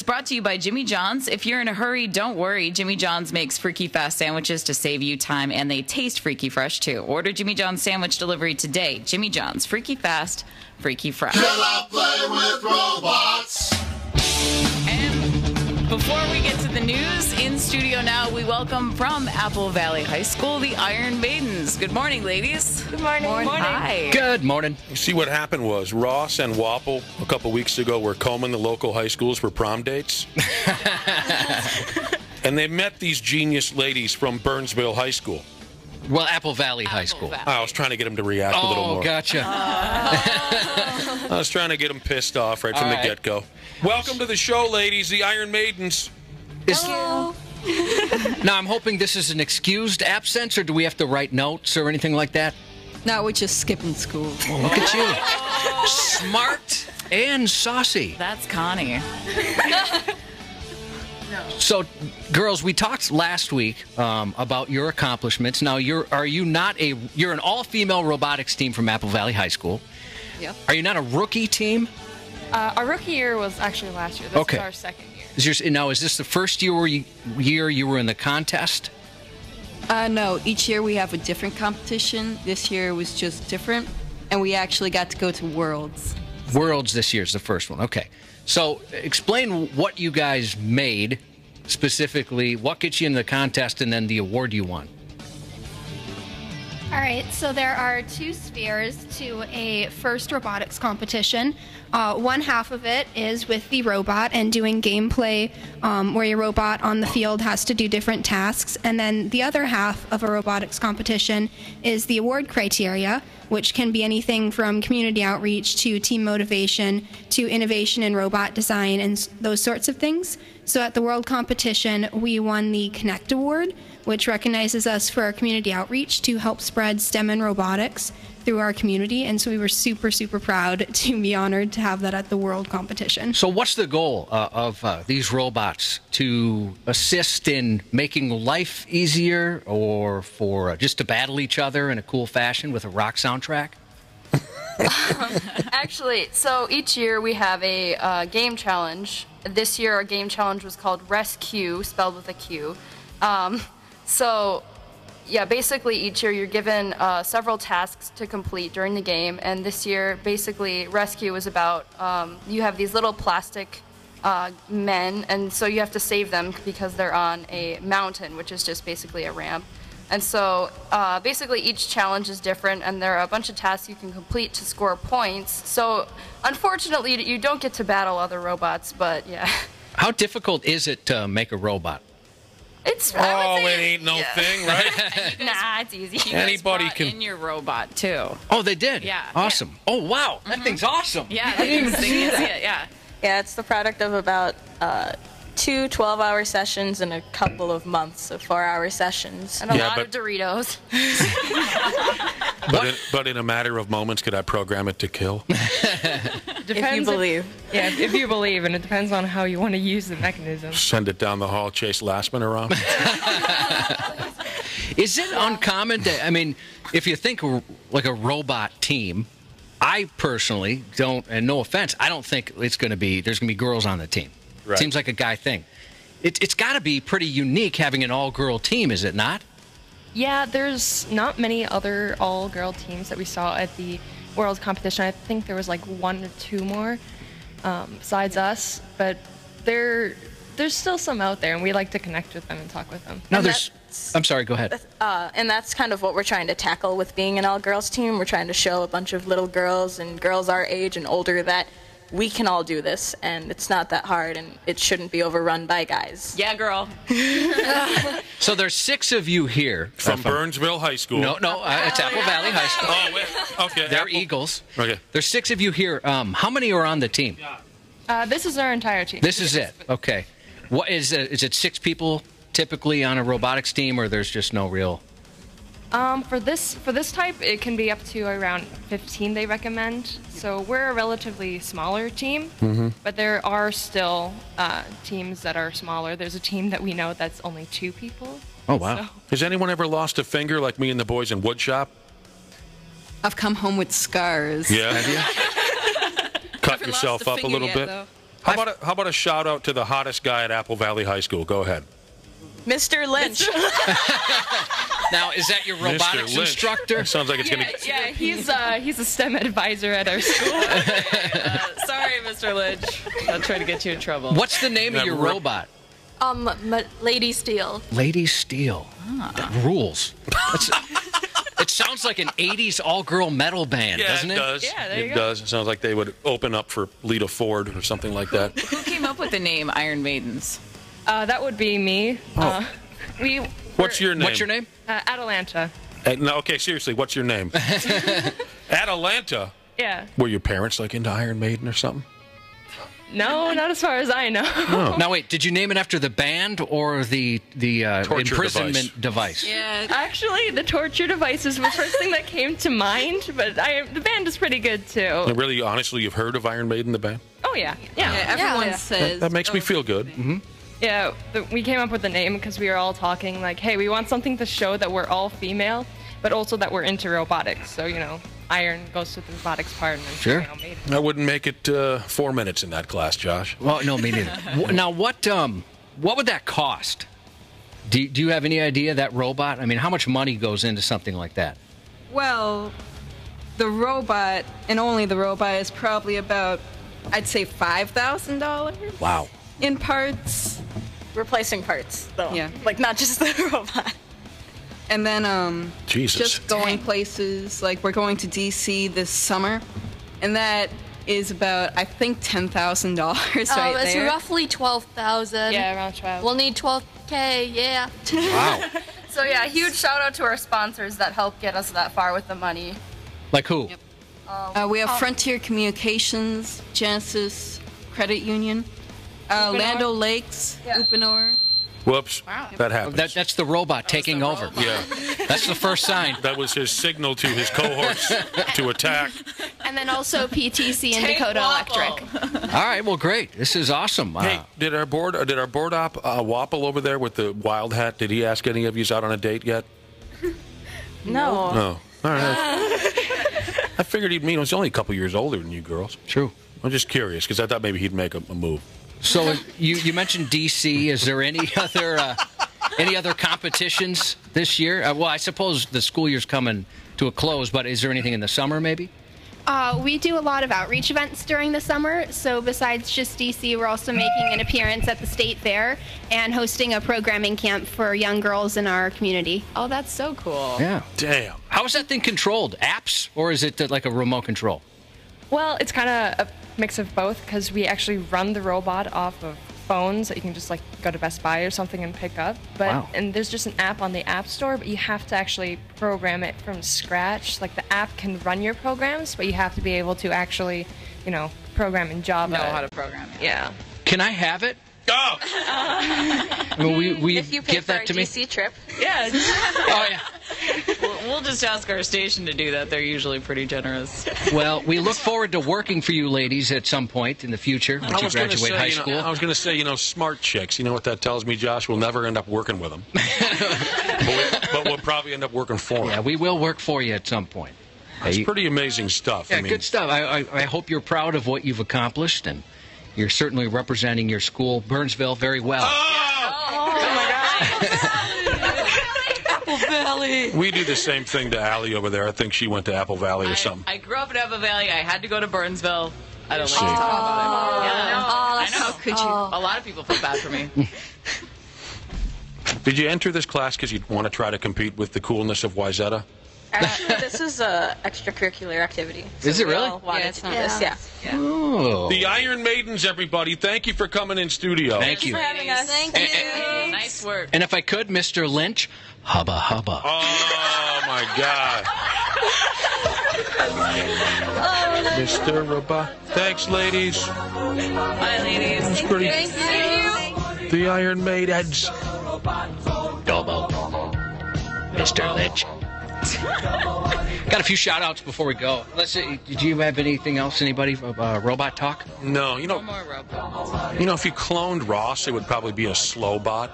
brought to you by Jimmy John's. If you're in a hurry, don't worry. Jimmy John's makes freaky fast sandwiches to save you time, and they taste freaky fresh, too. Order Jimmy John's sandwich delivery today. Jimmy John's, freaky fast, freaky fresh. Can I play with robots? And before we get to the news, in studio now, we welcome from Apple Valley High School, the Iron Maidens. Good morning, ladies. Good morning. Good morning. Hi. Good morning. You see what happened was Ross and Wapple a couple weeks ago were combing the local high schools for prom dates. And they met these genius ladies from Burnsville High School. Well, Apple Valley High School. I was trying to get them to react a little more. Oh, gotcha. I was trying to get them pissed off right from the get-go. Welcome to the show, ladies, the Iron Maidens. Hello. Now, I'm hoping this is an excused absence, or do we have to write notes or anything like that? No, we're just skipping school. Oh, look at you. Smart and saucy. That's Connie. So, girls, we talked last week about your accomplishments. Now, you're an all-female robotics team from Apple Valley High School. Yep. Are you not a rookie team? Our rookie year was actually last year. This is our second year. Is this the first year you were in the contest? No, each year we have a different competition. This year was just different, and we actually got to go to Worlds. Worlds this year is the first one. Okay. So explain what you guys made, specifically what gets you in the contest, and then the award you won. All right, so there are 2 spheres to a first robotics competition. One half of it is with the robot and doing gameplay where your robot on the field has to do different tasks. And then the other half of a robotics competition is the award criteria, which can be anything from community outreach to team motivation to innovation in robot design and those sorts of things. So at the World Competition, we won the Connect Award, which recognizes us for our community outreach to help spread STEM and robotics through our community. And so we were super, super proud to be honored to have that at the World Competition. So what's the goal of these robots? To assist in making life easier, or for just to battle each other in a cool fashion with a rock soundtrack? Actually, so each year we have a game challenge. This year our game challenge was called Rescue, spelled with a Q. So, yeah, basically each year you're given several tasks to complete during the game, and this year, basically, Rescue is about, you have these little plastic men, and so you have to save them because they're on a mountain, which is just basically a ramp. And so, basically each challenge is different, and there are a bunch of tasks you can complete to score points. So, unfortunately, you don't get to battle other robots, but yeah. How difficult is it to make a robot? It's it ain't no thing, right? Nah, it's easy. Anybody can. In your robot, too. Oh, they did? Yeah. Awesome. Yeah. Oh, wow. That thing's awesome. Yeah, they can see it, yeah. Yeah, it's the product of about 2 12-hour sessions and a couple of months of 4-hour sessions. And a lot of Doritos. But in a matter of moments, could I program it to kill? If you believe. Yeah, if you believe, and it depends on how you want to use the mechanism. Send it down the hall, chase Lastman around. Is it uncommon to, I mean, if you think like a robot team, I personally don't, and no offense, I don't think there's going to be girls on the team. Right. Seems like a guy thing. It's got to be pretty unique having an all-girl team, is it not? Yeah, there's not many other all-girl teams that we saw at the World Competition. I think there was like 1 or 2 more besides us, but there's still some out there, and we like to connect with them and talk with them. No, I'm sorry, go ahead. And that's kind of what we're trying to tackle with being an all-girls team. We're trying to show a bunch of little girls and girls our age and older that we can all do this, and it's not that hard, and it shouldn't be overrun by guys. Yeah, girl. So there's 6 of you here. From Burnsville High School. No, it's Apple Valley High School. Oh, wait. Okay. They're Eagles. Okay. There's 6 of you here. How many are on the team? This is our entire team. This is it. Okay. What is it 6 people typically on a robotics team, or there's just no real? For this type, it can be up to around 15 they recommend. So we're a relatively smaller team, but there are still teams that are smaller. There's a team that we know that's only 2 people. Oh, wow. So. Has anyone ever lost a finger like me and the boys in woodshop? I've come home with scars. Yeah. Have you? Cut yourself up a little bit? Though. How about a shout out to the hottest guy at Apple Valley High School? Go ahead. Mr. Lynch. Now, is that your robotics Lynch. instructor? Sounds like it's going to. Yeah, he's a STEM advisor at our school. Sorry, Mr. Lynch. I'll try to get you in trouble. What's the name of your robot? Lady Steel. Lady Steel. That rules. It sounds like an 80s all-girl metal band, doesn't it? Yeah, it does. Yeah, there you it go. does. It sounds like they would open up for Lita Ford or something like that. Who came up with the name Iron Maidens? That would be me. What's your name? What's your name? Atalanta. No, okay, seriously, what's your name? Atalanta. Yeah. Were your parents like into Iron Maiden or something? No, not as far as I know. Now, wait, did you name it after the band or the Torture imprisonment device? Yeah. Actually, the torture device is the first thing that came to mind, but the band is pretty good too. And really, honestly, you've heard of Iron Maiden, the band? Oh yeah. Yeah, everyone Yeah. says. That makes me feel good. Mm-hmm. Yeah, we came up with the name because we were all talking like, hey, we want something to show that we're all female, but also that we're into robotics. So, iron goes to the robotics part. And then, Sure. Maiden. I wouldn't make it 4 minutes in that class, Josh. Well, no, me neither. Now, what would that cost? Do you have any idea, that robot? I mean, how much money goes into something like that? Well, the robot, and only the robot, is probably about, I'd say, $5,000 Wow. in parts. Replacing parts, though. Yeah. Like, not just the robot. And then Jesus. just going places. Like, we're going to D.C. this summer, and that is about, I think, $10,000 right it's there. roughly 12,000. Yeah, around 12. We'll need 12K, yeah. Wow. So yeah, huge shout out to our sponsors that help get us that far with the money. Like who? We have Frontier Communications, Genesis Credit Union, Land O'Lakes, Uponor. Whoops. That happens. That's the robot taking over. Yeah. That's the first sign. That was his signal to his cohorts to attack. And then also PTC and Dakota Electric. All right, well, great. This is awesome. Hey, did our board op Wapple over there with the wild hat? Did he ask any of you out on a date yet? No. No. All right. I figured he'd meet. He's only a couple years older than you girls. True. I'm just curious because I thought maybe he'd make a move. So you mentioned D.C. Is there any other competitions this year? Well, I suppose the school year's coming to a close, but is there anything in the summer maybe? We do a lot of outreach events during the summer. So besides just DC, we're also making an appearance at the state fair and hosting a programming camp for young girls in our community. Oh, that's so cool. Yeah. Damn. How is that thing controlled? Apps, or is it like a remote control? Well, it's kind of a mix of both because we actually run the robot off of phones that you can just like go to Best Buy or something and pick up. But Wow. and there's just an app on the App Store, but you have to actually program it from scratch. Like the app can run your programs, but you have to be able to actually, program in Java. Know how to program it. Yeah. Can I have it? Oh! I mean, we If you pay give for that a to me. DC trip. Yeah. Oh yeah. We'll just ask our station to do that. They're usually pretty generous. Well, we look forward to working for you ladies at some point in the future once you graduate high school. I was going to say, smart chicks. You know what that tells me, Josh? We'll never end up working with them. but we'll probably end up working for them. Yeah, we will work for you at some point. It's pretty amazing stuff. Yeah, good stuff. I hope you're proud of what you've accomplished, and you're certainly representing your school, Burnsville, very well. Apple Valley. We do the same thing to Allie over there. I think she went to Apple Valley or something. I grew up in Apple Valley. I had to go to Burnsville. I don't like to See. talk about it. Yeah. I know. Could you? A lot of people feel bad for me. Did you enter this class because you want to try to compete with the coolness of Wyzetta? Actually, this is a extracurricular activity. Is it we really? all wanted Yeah, it's to do not- this, yeah. Oh. The Iron Maidens, everybody. Thank you for coming in studio. Thank you. For having us. Thank you. Nice work. And if I could, Mr. Lynch, hubba hubba. Oh, my God. Mr. Robot. Thanks, ladies. Bye, ladies. It's pretty. The Iron Maidens. Double. Mr. Lynch. Got a few shout outs before we go. Let's see, did you have anything else? Anybody? Robot talk? No, No more robots. if you cloned Ross, it would probably be a slow bot.